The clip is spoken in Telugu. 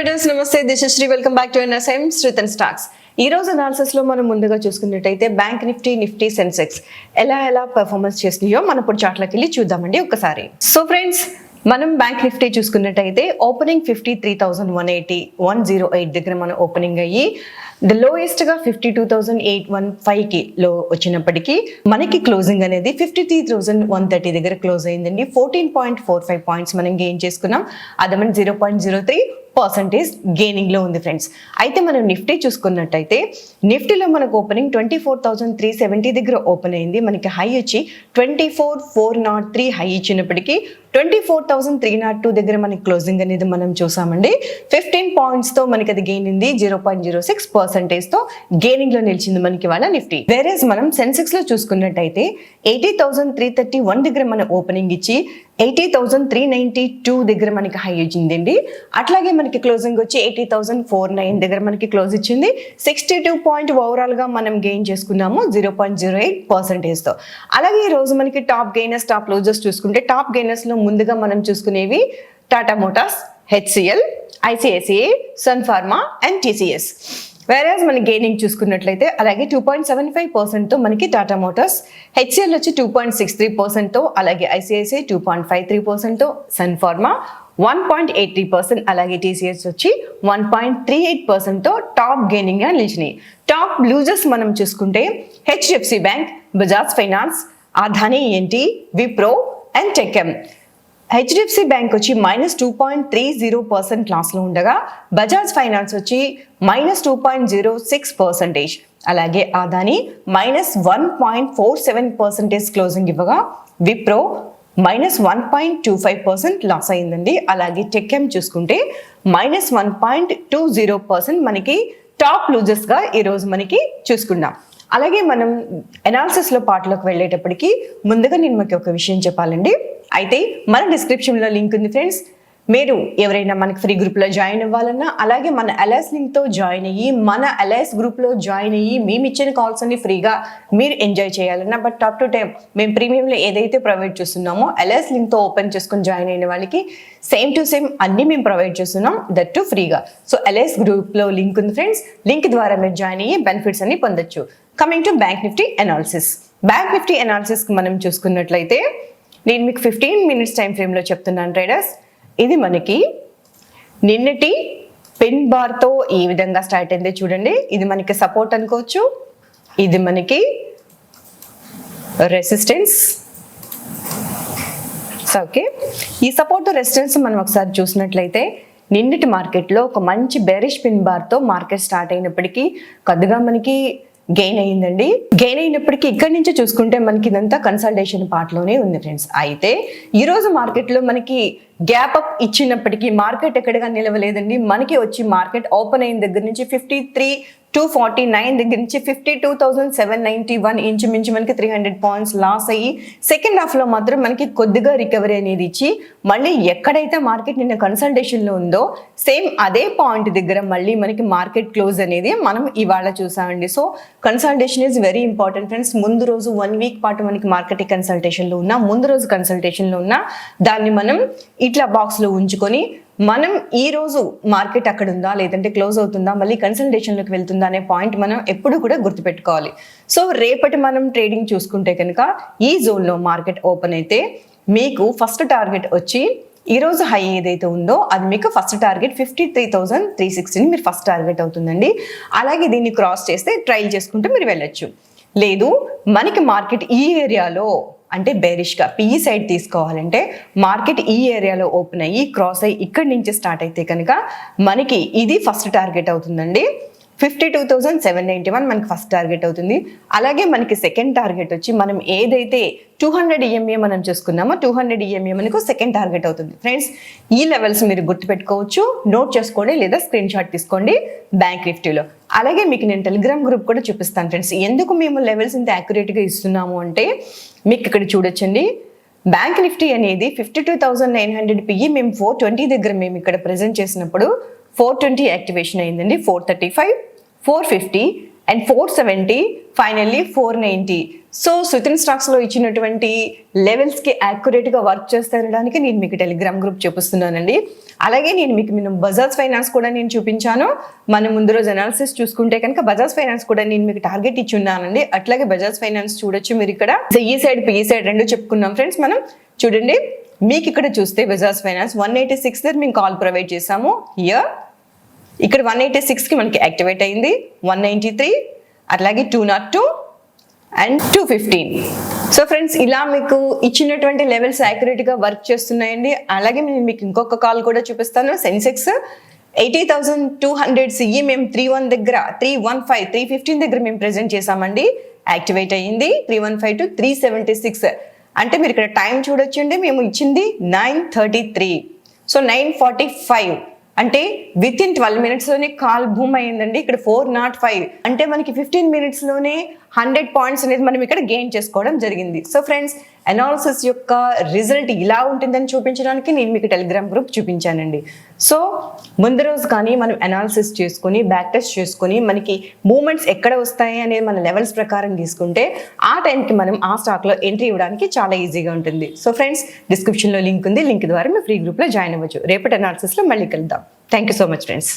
ట్రేడర్స్ నమస్తే, this is Sri. Welcome back to NSM Shritan Stocks. ఈ రోజు అనాలిసిస్ లో మనం ముందుగా చూసుకున్నట్టయితే బ్యాంక్ నిఫ్టీ సెన్సెక్స్ ఎలా పెర్ఫార్మెన్స్ చేస్తున్నాయో మనం ఇప్పుడు చార్ట్లోకి వెళ్ళి చూద్దామండి ఒకసారి. సో ఫ్రెండ్స్, మనం బ్యాంక్ నిఫ్టీ చూసుకున్నట్టయితే ఓపెనింగ్ 53,108 దగ్గర మనం ఓపెనింగ్ అయ్యి ద లోయెస్ట్ గా 52,815 కి లో వచ్చినప్పటికీ మనకి క్లోజింగ్ అనేది 53,130 దగ్గర క్లోజ్ అయిందండి. 14.45 పాయింట్స్ మనం గెయిన్ చేసుకున్నాం. అదమని 0.03% గెయినింగ్ లో ఉంది ఫ్రెండ్స్. అయితే మనం నిఫ్టీ చూసుకున్నట్టయితే నిఫ్టీలో మనకు ఓపెనింగ్ 24,370 దగ్గర ఓపెన్ అయింది. మనకి హై వచ్చి 24,403 హై ఇచ్చినప్పటికీ 24,302 దగ్గర మనకి క్లోజింగ్ అనేది మనం చూసామండి. 15 పాయింట్స్ తో మనకి అది గెయిన్ ఉంది. 0.06% తో గెయినింగ్ లో నిలిచింది మనకి వాళ్ళ నిఫ్టీ. వేరేస్ మనం సెన్సెక్స్ లో చూసుకున్నట్టయితే 80,331 దగ్గర మన ఓపెనింగ్ ఇచ్చి 80,392 దగ్గర మనకి హై వచ్చిందండి. అట్లాగే మనకి క్లోజింగ్ వచ్చి 80,409 దగ్గర మనకి క్లోజ్ ఇచ్చింది. 62 పాయింట్ ఓవరాల్ గా మనం గెయిన్ చేసుకున్నాము 0.08% తో. అలాగే ఈ రోజు మనకి టాప్ గెయినర్స్ టాప్ లోజర్స్ చూసుకుంటే టాప్ గెయినర్స్ లో ముందుగా మనం చూసుకునేవి Tata motors, HCL, ICICI, Sun Pharma and TCS. వేరేజ్ మన గెయినింగ్ చూసుకున్నట్లయితే అలాగే 2.75% తో మనకి టాటా మోటార్స్, HCL వచ్చి 2.63% తో, అలాగే ICICI 2.53% తో, సన్ ఫార్మా 1.83%, అలాగే TCS వచ్చి 1.38% తో టాప్ గెయినింగ్ గా నిలిచినాయి. టాప్ లూజర్స్ మనం చూసుకుంటే HDFC bank, Bajaj finance, Adani ENT, Wipro and TechM. HDFC bank వచ్చి -2.30% లాస్ లో ఉండగా బజాజ్ ఫైనాన్స్ వచ్చి -2.06%, అలాగే అదానీ -1.47% క్లోజింగ్ ఇవ్వగా విప్రో -1.25% లాస్ అయిందండి. అలాగే టెక్ఎం చూసుకుంటే -1.20% మనకి టాప్ లూజర్స్ గా ఈ రోజు మనకి చూసుకున్నాం. అలాగే మనం అనాలిసిస్ లో పార్ట్లోకి వెళ్ళేటప్పటికి ముందుగా నేను మీకు ఒక విషయం చెప్పాలండి. అయితే మన డిస్క్రిప్షన్ లో లింక్ ఉంది ఫ్రెండ్స్. మీరు ఎవరైనా మనకి ఫ్రీ గ్రూప్ లో జాయిన్ అవ్వాలన్నా, అలాగే మన అలయన్స్ లింక్ తో జాయిన్ అయ్యి మన అలయన్స్ గ్రూప్ లో జాయిన్ అయ్యి మేము ఇచ్చిన కాల్స్ అన్ని ఫ్రీగా మీరు ఎంజాయ్ చేయాలన్నా, బట్ టాప్ టు టైం మేము ప్రీమియంలో ఏదైతే ప్రొవైడ్ చేస్తున్నామో అలయన్స్ లింక్ తో ఓపెన్ చేసుకుని జాయిన్ అయిన వాళ్ళకి సేమ్ టు సేమ్ అన్ని మేము ప్రొవైడ్ చేస్తున్నాం, దట్ టు ఫ్రీగా. సో అలయన్స్ గ్రూప్ లో లింక్ ఉంది ఫ్రెండ్స్. లింక్ ద్వారా మీరు జాయిన్ అయ్యి బెనిఫిట్స్ అన్ని పొందొచ్చు. Coming to bank Nifty analysis. Bank Nifty analysis మనం చూసుకున్నట్లయితే నేను మీకు 15 మినిట్స్ టైం ఫ్రేమ్ లో చెప్తున్నాను ట్రేడర్స్. ఇది మనకి నిన్నటి పిన్ బార్ తో ఈ విధంగా స్టార్ట్ అయింది చూడండి. ఇది మనకి సపోర్ట్ అనుకోవచ్చు, ఇది మనకి రెసిస్టెన్స్. ఓకే, ఈ సపోర్ట్ రెసిస్టెన్స్ మనం ఒకసారి చూసినట్లయితే నిన్నటి మార్కెట్లో ఒక మంచి బేరిష్ పిన్ బార్ తో మార్కెట్ స్టార్ట్ అయినప్పటికీ కొద్దిగా మనకి గెయిన్ అయ్యిందండి. గెయిన్ అయినప్పటికీ ఇక్కడి నుంచి చూసుకుంటే మనకి ఇదంతా కన్సల్టేషన్ పార్ట్ లోనే ఉంది ఫ్రెండ్స్. అయితే ఈ రోజు మార్కెట్ లో మనకి గ్యాప్ అప్ ఇచ్చినప్పటికీ మార్కెట్ ఎక్కడగా నిలవలేదండి. మనకి వచ్చి మార్కెట్ ఓపెన్ అయిన దగ్గర నుంచి 53,249 దగ్గర నుంచి 52,791 ఇంచుమించు మనకి 300 పాయింట్స్ లాస్ అయ్యి సెకండ్ హాఫ్ లో మాత్రం మనకి కొద్దిగా రికవరీ అనేది ఇచ్చి మళ్ళీ ఎక్కడైతే మార్కెట్ నిన్న కన్సల్టేషన్ లో ఉందో సేమ్ అదే పాయింట్ దగ్గర మళ్ళీ మనకి మార్కెట్ క్లోజ్ అనేది మనం ఇవాళ చూసామండి. So consultation is very important friends. ముందు రోజు 1 వీక్ పాటు మనకి మార్కెట్ కన్సల్టేషన్ లో ఉన్నా, ముందు రోజు కన్సల్టేషన్ లో ఉన్నా దాన్ని మనం ఇట్లా బాక్స్ లో ఉంచుకొని మనం ఈ రోజు మార్కెట్ అక్కడ ఉందా లేదంటే క్లోజ్ అవుతుందా మళ్ళీ కన్సల్టేషన్ లోకి వెళ్తుందా అనే పాయింట్ మనం ఎప్పుడు కూడా గుర్తుపెట్టుకోవాలి. సో రేపటి మనం ట్రేడింగ్ చూసుకుంటే కనుక ఈ జోన్ లో మార్కెట్ ఓపెన్ అయితే మీకు ఫస్ట్ టార్గెట్ వచ్చి ఈ రోజు హై ఏదైతే ఉందో అది మీకు ఫస్ట్ టార్గెట్ 53,360 మీరు ఫస్ట్ టార్గెట్ అవుతుందండి. అలాగే దీన్ని క్రాస్ చేస్తే ట్రైల్ చేసుకుంటూ మీరు వెళ్ళొచ్చు. లేదు మనకి మార్కెట్ ఈ ఏరియాలో అంటే బేరిష్ గా PE సైడ్ తీసుకోవాలంటే మార్కెట్ ఈ ఏరియాలో ఓపెన్ అయ్యి క్రాస్ అయ్యి ఇక్కడి నుంచి స్టార్ట్ అయితే కనుక మనకి ఇది ఫస్ట్ టార్గెట్ అవుతుందండి. 52,791 మనకి ఫస్ట్ టార్గెట్ అవుతుంది. అలాగే మనకి సెకండ్ టార్గెట్ వచ్చి మనం ఏదైతే 200 EMA మనం చూసుకున్నామో 200 EMA మనకు సెకండ్ టార్గెట్ అవుతుంది ఫ్రెండ్స్. ఈ లెవెల్స్ మీరు గుర్తుపెట్టుకోవచ్చు, నోట్ చేసుకోండి లేదా స్క్రీన్ షాట్ తీసుకోండి బ్యాంక్ నిఫ్టీలో. అలాగే మీకు నేను టెలిగ్రామ్ గ్రూప్ కూడా చూపిస్తాను ఫ్రెండ్స్. ఎందుకు మేము లెవెల్స్ ఇంత యాక్యురేట్ గా ఇస్తున్నాము అంటే మీకు ఇక్కడ చూడొచ్చండి. బ్యాంక్ నిఫ్టీ అనేది 52,900 PE మేము 420 దగ్గర మేము ఇక్కడ ప్రెజెంట్ చేసినప్పుడు 420 యాక్టివేషన్ అయిందండి. 435, 450 అండ్ 470 ఫైనల్లీ 490. సో సుతిన్ స్టాక్స్ లో ఇచ్చినటువంటి లెవెల్స్ కి యాక్యురేట్ గా వర్క్ చేస్తానడానికి నేను మీకు టెలిగ్రామ్ గ్రూప్ చూపిస్తున్నానండి. అలాగే నేను బజాజ్ ఫైనాన్స్ కూడా నేను చూపించాను. మనం ముందు రోజు అనాలిసిస్ చూసుకుంటే కనుక బజాజ్ ఫైనాన్స్ కూడా నేను మీకు టార్గెట్ ఇచ్చి ఉన్నానండి. అట్లాగే బజాజ్ ఫైనాన్స్ చూడొచ్చు మీరు ఇక్కడ. ఈ సైడ్ ఈ సైడ్ రెండు చెప్పుకున్నాం ఫ్రెండ్స్ మనం. చూడండి మీకు ఇక్కడ చూస్తే బజాజ్ ఫైనాన్స్ 186 దగ్గర మేము కాల్ ప్రొవైడ్ చేసాము. ఇక్కడ 186 కి మనకి యాక్టివేట్ అయింది. 193, అట్లాగే 202 అండ్ 215. సో ఫ్రెండ్స్ ఇలా మీకు ఇచ్చినటువంటి లెవెల్స్ యాక్యురేట్ గా వర్క్ చేస్తున్నాయండి. అలాగే నేను మీకు ఇంకొక కాల్ కూడా చూపిస్తాను. సెన్సెక్స్ 80,200 సిఈ మేము 31 దగ్గర 315 315 దగ్గర మేము ప్రెజెంట్ చేసామండి. యాక్టివేట్ అయ్యింది 315 to 376. అంటే మీరు ఇక్కడ టైం చూడొచ్చండి. మేము ఇచ్చింది 9:33. సో 9:45 అంటే విత్ ఇన్ 12 minutes లోనే కాల్ బూమ్ అయ్యిందండి. ఇక్కడ 405 అంటే మనకి 15 minutes లోనే 100 పాయింట్స్ అనేది మనం ఇక్కడ గెయిన్ చేసుకోవడం జరిగింది. సో ఫ్రెండ్స్ అనాలిసిస్ యొక్క రిజల్ట్ ఇలా ఉంటుందని చూపించడానికి నేను మీకు టెలిగ్రామ్ గ్రూప్ చూపించానండి. సో ముందు రోజు కానీ మనం అనాలిసిస్ చేసుకుని బ్యాక్ టెస్ట్ చేసుకుని మనకి మూమెంట్స్ ఎక్కడ వస్తాయి అనేది మన లెవెల్స్ ప్రకారం తీసుకుంటే ఆ టైంకి మనం ఆ స్టాక్లో ఎంట్రీ ఇవ్వడానికి చాలా ఈజీగా ఉంటుంది. సో ఫ్రెండ్స్ డిస్క్రిప్షన్లో లింక్ ఉంది. లింక్ ద్వారా మీ ఫ్రీ గ్రూప్లో జాయిన్ అవ్వచ్చు. రేపటి అనాలిసిస్లో మళ్ళీ కలుద్దాం. Thank you so much friends.